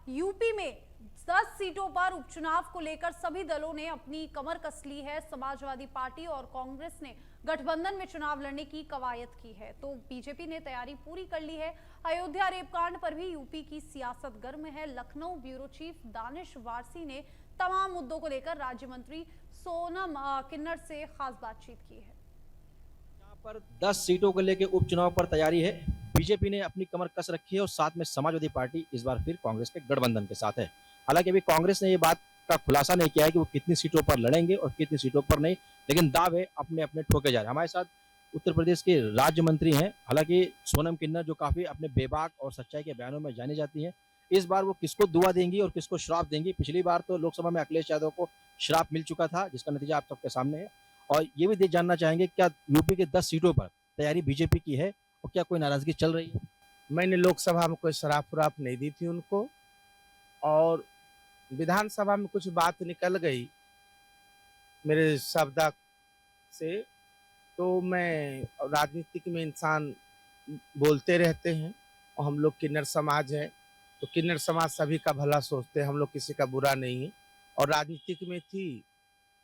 UP में 10 सीटों पर उपचुनाव को लेकर सभी दलों ने अपनी कमर कस ली है। समाजवादी पार्टी और कांग्रेस ने गठबंधन में चुनाव लड़ने की कवायद की है, तो बीजेपी ने तैयारी पूरी कर ली है। अयोध्या रेपकांड पर भी यूपी की सियासत गर्म है। लखनऊ ब्यूरो चीफ दानिश वारसी ने तमाम मुद्दों को लेकर राज्य मंत्री सोनम किन्नर से खास बातचीत की है। यहाँ पर 10 सीटों को लेकर उपचुनाव पर तैयारी है। बीजेपी ने अपनी कमर कस रखी है और साथ में समाजवादी पार्टी इस बार फिर कांग्रेस के गठबंधन के साथ है। हालांकि अभी कांग्रेस ने ये बात का खुलासा नहीं किया है कि वो कितनी सीटों पर लड़ेंगे और कितनी सीटों पर नहीं, लेकिन दावे अपने अपने ठोके जा रहे हैं। हमारे साथ उत्तर प्रदेश के राज्य मंत्री हैं, हालांकि सोनम किन्नर, जो काफी अपने बेबाक और सच्चाई के बयानों में जानी जाती है। इस बार वो किसको दुआ देंगी और किसको श्राप देंगी? पिछली बार तो लोकसभा में अखिलेश यादव को श्राप मिल चुका था, जिसका नतीजा आप सबके सामने है। और ये भी जानना चाहेंगे, क्या यूपी के 10 सीटों पर तैयारी बीजेपी की है और क्या कोई नाराजगी चल रही है? मैंने लोकसभा में कोई शराब नहीं दी थी उनको, और विधानसभा में कुछ बात निकल गई मेरे शब्द से। तो मैं, राजनीतिक में इंसान बोलते रहते हैं और हम लोग किन्नर समाज है, तो किन्नर समाज सभी का भला सोचते हैं, हम लोग किसी का बुरा नहीं है। और राजनीतिक में थी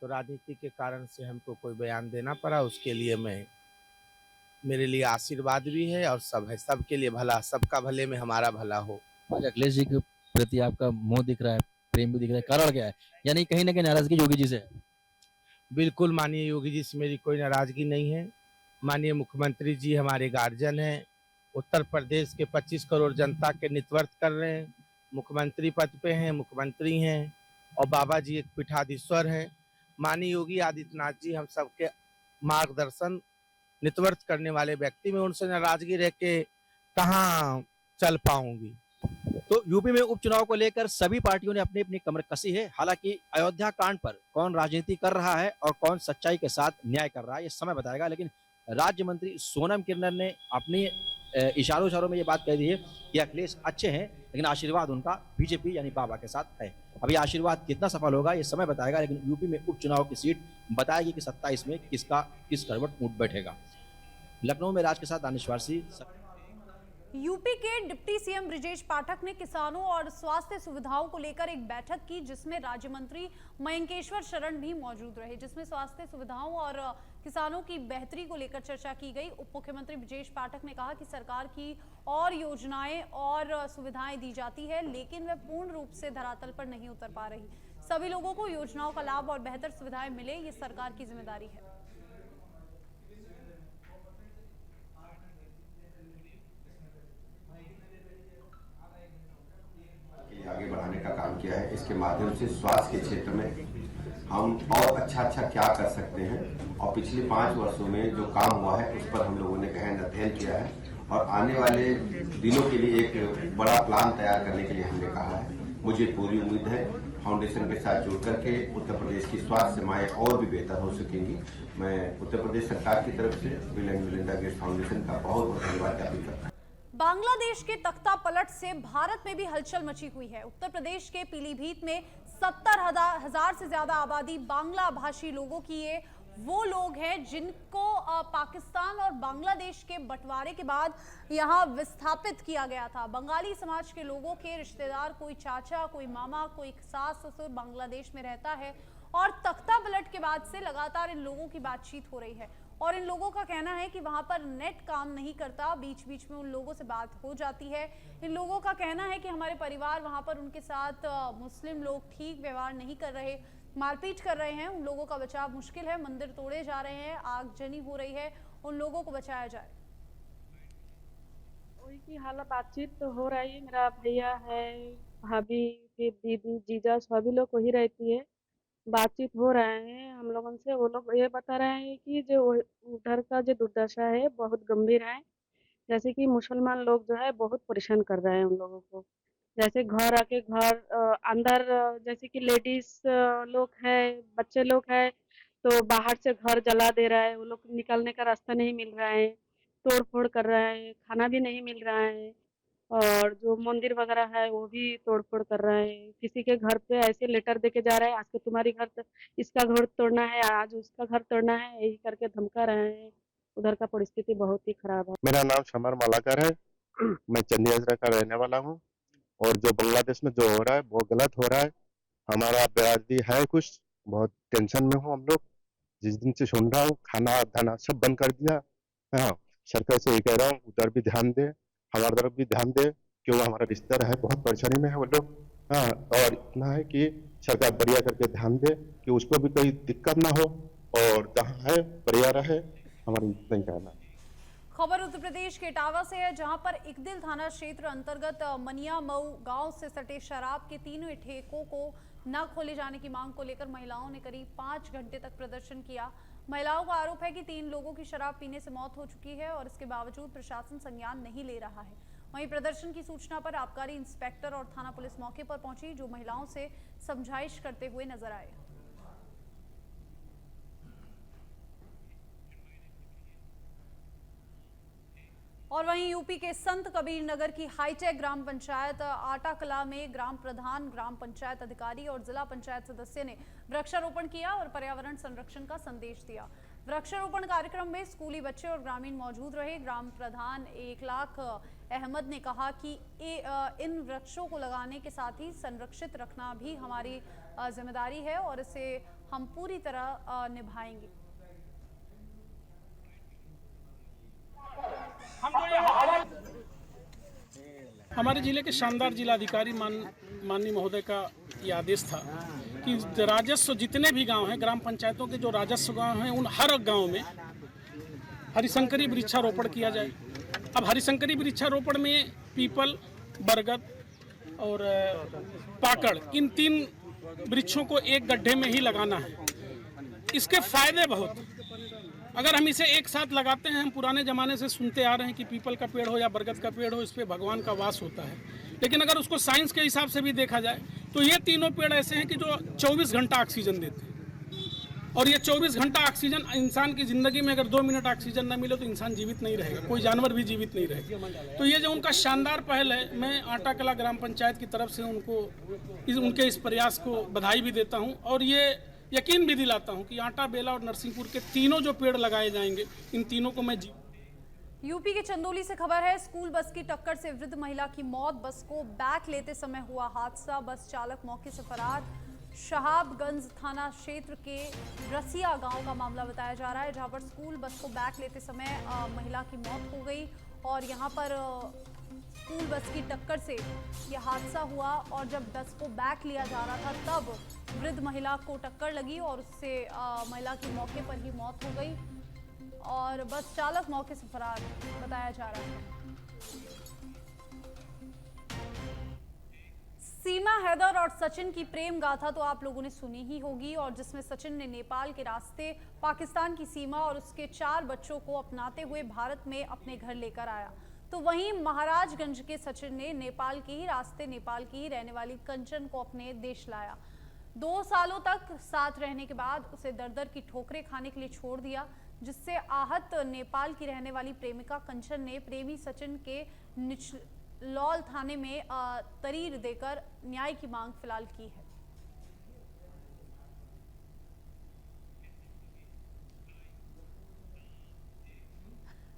तो राजनीति के कारण से हमको कोई बयान देना पड़ा, उसके लिए मेरे लिए आशीर्वाद भी है और सब है, सबके लिए भला, सबका भले में हमारा भला हो। आज अखिलेश जी के प्रति आपका मोह दिख रहा है, प्रेम भी दिख रहा है, कारण क्या है? यानी कहीं ना कहीं नाराजगी योगी जी से है? बिल्कुल, माननीय योगी जी से मेरी कोई नाराजगी नहीं है। माननीय मुख्यमंत्री जी हमारे गार्जियन हैं, उत्तर प्रदेश के 25 करोड़ जनता के नेतृत्व कर रहे हैं, मुख्यमंत्री पद पे हैं, मुख्यमंत्री हैं, और बाबा जी एक पीठाधीश्वर हैं। माननीय योगी आदित्यनाथ जी हम सबके मार्गदर्शन, नेतृत्व करने वाले व्यक्ति में उनसे नाराजगी रह के कहाँ चल पाऊंगी। तो यूपी में उपचुनाव को लेकर सभी पार्टियों ने अपनी अपनी कमर कसी है। हालांकि अयोध्या कांड पर कौन राजनीति कर रहा है और कौन सच्चाई के साथ न्याय कर रहा है, ये समय बताएगा। लेकिन राज्य मंत्री सोनम किन्नर ने अपनी इशारों में ये बात कह दी है कि अखिलेश अच्छे हैं, लेकिन आशीर्वाद उनका बीजेपी यानी बाबा के साथ है। अभी आशीर्वाद कितना सफल होगा ये समय बताएगा, लेकिन यूपी में उपचुनाव की सीट बताएगी कि 27 में किस करवट ऊँट बैठेगा। लखनऊ में राज के साथ दानिश वारसी। यूपी के डिप्टी सीएम ब्रिजेश पाठक ने किसानों और स्वास्थ्य सुविधाओं को लेकर एक बैठक की, जिसमें राज्य मंत्री मयंकेश्वर शरण भी मौजूद रहे, जिसमें स्वास्थ्य सुविधाओं और किसानों की बेहतरी को लेकर चर्चा की गई। उप मुख्यमंत्री ब्रिजेश पाठक ने कहा कि सरकार की और योजनाएं और सुविधाएं दी जाती है, लेकिन वह पूर्ण रूप से धरातल पर नहीं उतर पा रही। सभी लोगों को योजनाओं का लाभ और बेहतर सुविधाएं मिले, ये सरकार की जिम्मेदारी है। आगे बढ़ाने का काम किया है। इसके माध्यम से स्वास्थ्य के क्षेत्र में हम और अच्छा क्या कर सकते हैं, और पिछले 5 वर्षों में जो काम हुआ है उस पर हम लोगों ने गहन अध्ययन किया है, और आने वाले दिनों के लिए एक बड़ा प्लान तैयार करने के लिए हमने कहा है। मुझे पूरी उम्मीद है फाउंडेशन के साथ जुड़ करके उत्तर प्रदेश की स्वास्थ्य सेवाएं और भी बेहतर हो सकेंगी। मैं उत्तर प्रदेश सरकार की तरफ से bill and Melinda Gates foundation का बहुत बहुत धन्यवाद ज्ञापित करता हूँ। बांग्लादेश के तख्ता पलट से भारत में भी हलचल मची हुई है। उत्तर प्रदेश के पीलीभीत में 70,000 से ज्यादा आबादी बांग्ला भाषी लोगों की है। वो लोग हैं जिनको पाकिस्तान और बांग्लादेश के बंटवारे के बाद यहां विस्थापित किया गया था। बंगाली समाज के लोगों के रिश्तेदार, कोई चाचा, कोई मामा, कोई सास ससुर बांग्लादेश में रहता है, और तख्ता पलट के बाद से लगातार इन लोगों की बातचीत हो रही है। और इन लोगों का कहना है कि वहां पर नेट काम नहीं करता, बीच बीच में उन लोगों से बात हो जाती है। इन लोगों का कहना है कि हमारे परिवार वहां पर उनके साथ मुस्लिम लोग ठीक व्यवहार नहीं कर रहे, मारपीट कर रहे हैं। उन लोगों का बचाव मुश्किल है, मंदिर तोड़े जा रहे हैं, आगजनी हो रही है, उन लोगों को बचाया जाए। वही की हालत, बातचीत तो हो रही है। मेरा भैया है, भाभी, फिर दीदी, जीजा, सभी लोग वही रहती है। बातचीत हो रहे हैं हम लोगों से। वो लोग ये बता रहे हैं कि जो उधर का जो दुर्दशा है बहुत गंभीर है। जैसे कि मुसलमान लोग जो है बहुत परेशान कर रहे हैं उन लोगों को। जैसे घर आके घर अंदर, जैसे कि लेडीज लोग है, बच्चे लोग है, तो बाहर से घर जला दे रहा है। वो लोग निकलने का रास्ता नहीं मिल रहा है, तोड़ फोड़ कर रहा है, खाना भी नहीं मिल रहा है, और जो मंदिर वगैरह है वो भी तोड़-फोड़ कर रहे हैं। किसी के घर पे ऐसे लेटर देके जा रहे हैं, आज के तुम्हारी घर इसका घर तोड़ना है, आज उसका घर तोड़ना है, यही करके धमका रहे हैं। उधर का परिस्थिति बहुत ही खराब है। मेरा नाम समर मालाकर है। मैं चंदी हजरा का रहने वाला हूँ। और जो बांग्लादेश में जो हो रहा है वो गलत हो रहा है। हमारा बिरादरी है कुछ बहुत टेंशन में हो हम लोग। जिस दिन से सुन रहा हूँ खाना दाना सब बंद कर दिया। हाँ, सरकार से ये कह रहा हूँ उधर भी ध्यान दे, हमारी तरफ भी ध्यान दे, क्यों हमारा रिश्तेदार है बहुत परेशानी में है वो लोग। हाँ, और इतना है कि सरकार बढ़िया करके ध्यान दे कि उसको भी कोई दिक्कत ना हो और जहाँ है बढ़िया रहे, हमारी इतना ही कहना है। खबर उत्तर प्रदेश के इटावा से है, जहां पर इकदिल थाना क्षेत्र अंतर्गत मनिया मऊ गांव से सटे शराब के तीनों ठेकों को न खोले जाने की मांग को लेकर महिलाओं ने करीब 5 घंटे तक प्रदर्शन किया। महिलाओं का आरोप है कि 3 लोगों की शराब पीने से मौत हो चुकी है और इसके बावजूद प्रशासन संज्ञान नहीं ले रहा है। वहीं प्रदर्शन की सूचना पर आबकारी इंस्पेक्टर और थाना पुलिस मौके पर पहुंची, जो महिलाओं से समझाइश करते हुए नजर आए। और वहीं यूपी के संत कबीर नगर की हाईटेक ग्राम पंचायत आटाकला में ग्राम प्रधान, ग्राम पंचायत अधिकारी और जिला पंचायत सदस्य ने वृक्षारोपण किया और पर्यावरण संरक्षण का संदेश दिया। वृक्षारोपण कार्यक्रम में स्कूली बच्चे और ग्रामीण मौजूद रहे। ग्राम प्रधान 1 लाख अहमद ने कहा कि इन वृक्षों को लगाने के साथ ही संरक्षित रखना भी हमारी जिम्मेदारी है और इसे हम पूरी तरह निभाएंगे। हमारे जिले के शानदार जिलाधिकारी माननीय महोदय का ये आदेश था कि राजस्व जितने भी गांव हैं, ग्राम पंचायतों के जो राजस्व गांव हैं, उन हर गांव में हरिशंकरी वृक्षारोपण किया जाए। अब हरिशंकरी वृक्षारोपण में पीपल, बरगद और पाकड़, इन 3 वृक्षों को एक गड्ढे में ही लगाना है। इसके फायदे बहुत, अगर हम इसे एक साथ लगाते हैं, हम पुराने ज़माने से सुनते आ रहे हैं कि पीपल का पेड़ हो या बरगद का पेड़ हो, इस पे भगवान का वास होता है। लेकिन अगर उसको साइंस के हिसाब से भी देखा जाए तो ये तीनों पेड़ ऐसे हैं कि जो 24 घंटा ऑक्सीजन देते हैं। और ये 24 घंटा ऑक्सीजन, इंसान की ज़िंदगी में अगर 2 मिनट ऑक्सीजन ना मिले तो इंसान जीवित नहीं रहेगा, कोई जानवर भी जीवित नहीं रहेगा। तो ये जो उनका शानदार पहल है, मैं आटाकला ग्राम पंचायत की तरफ से उनके इस प्रयास को बधाई भी देता हूँ और ये यकीन भी दिलाता हूं कि आटा, बेला और नरसिंहपुर के तीनों जो पेड़ लगाए जाएंगे, इन तीनों को मैं यूपी के चंदौली से खबर है, स्कूल बस की टक्कर से वृद्ध महिला की मौत। बस को बैक लेते समय हुआ हादसा, बस चालक मौके से फरार। शहाबगंज थाना क्षेत्र के रसिया गांव का मामला बताया जा रहा है, जहां पर स्कूल बस को बैक लेते समय महिला की मौत हो गई और यहां पर स्कूल बस की टक्कर से यह हादसा हुआ। और जब बस को बैक लिया जा रहा था तब वृद्ध महिला को टक्कर लगी और उससे महिला की मौके पर ही मौत हो गई और बस चालक मौके से फरार बताया जा रहा है। सीमा हैदर और सचिन की प्रेम गाथा तो आप लोगों ने सुनी ही होगी, और जिसमें सचिन ने नेपाल के रास्ते पाकिस्तान की सीमा और उसके 4 बच्चों को अपनाते हुए भारत में अपने घर लेकर आया, तो वहीं महाराजगंज के सचिन ने नेपाल के ही रास्ते नेपाल की ही रहने वाली कंचन को अपने देश लाया। 2 सालों तक साथ रहने के बाद उसे दर-दर की ठोकरें खाने के लिए छोड़ दिया, जिससे आहत नेपाल की रहने वाली प्रेमिका कंचन ने प्रेमी सचिन के निचलौल थाने में तरीर देकर न्याय की मांग फिलहाल की है।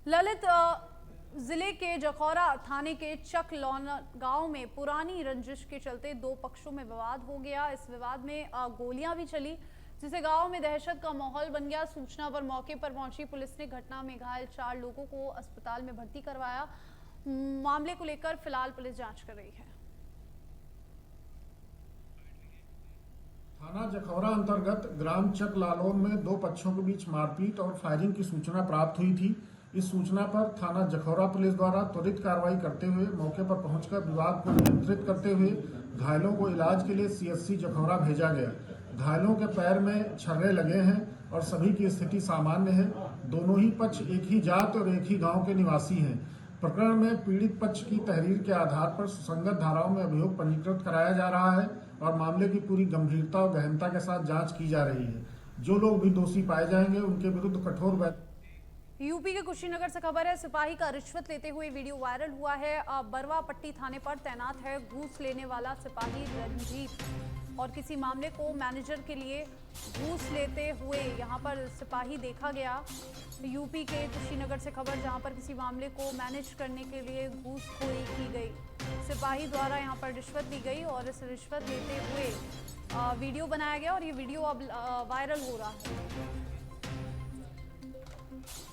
ललित जिले के जखौरा थाने के चकलौना गांव में पुरानी रंजिश के चलते 2 पक्षों में विवाद हो गया। इस विवाद में गोलियां भी चली, जिससे गांव में दहशत का माहौल बन गया। सूचना पर मौके पर पहुंची पुलिस ने घटना में घायल 4 लोगों को अस्पताल में भर्ती करवाया। मामले को लेकर फिलहाल पुलिस जांच कर रही है। थाना जखौरा अंतर्गत ग्राम चकलालोन में 2 पक्षों के बीच मारपीट और फायरिंग की सूचना प्राप्त हुई थी। इस सूचना पर थाना जखौरा पुलिस द्वारा त्वरित कार्रवाई करते हुए मौके पर पहुंचकर विवाद को नियंत्रित करते हुए घायलों को इलाज के लिए CHC जखौरा भेजा गया। घायलों के पैर में छर्रे लगे हैं और सभी की स्थिति सामान्य है। दोनों ही पक्ष एक ही जात और एक ही गांव के निवासी हैं। प्रकरण में पीड़ित पक्ष की तहरीर के आधार पर सुसंगत धाराओं में अभियोग पंजीकृत कराया जा रहा है और मामले की पूरी गंभीरता और गहनता के साथ जांच की जा रही है। जो लोग भी दोषी पाए जाएंगे उनके विरुद्ध कठोर यूपी के कुशीनगर से खबर है, सिपाही का रिश्वत लेते हुए वीडियो वायरल हुआ है। बरवा पट्टी थाने पर तैनात है घूस लेने वाला सिपाही रंजीत और किसी मामले को मैनेजर के लिए घूस लेते हुए यहां पर सिपाही देखा गया। यूपी के कुशीनगर से खबर, जहां पर किसी मामले को मैनेज करने के लिए घूसखोरी की गई। सिपाही द्वारा यहां पर रिश्वत ली गई और इस रिश्वत लेते हुए वीडियो बनाया गया और ये वीडियो अब वायरल हो रहा है।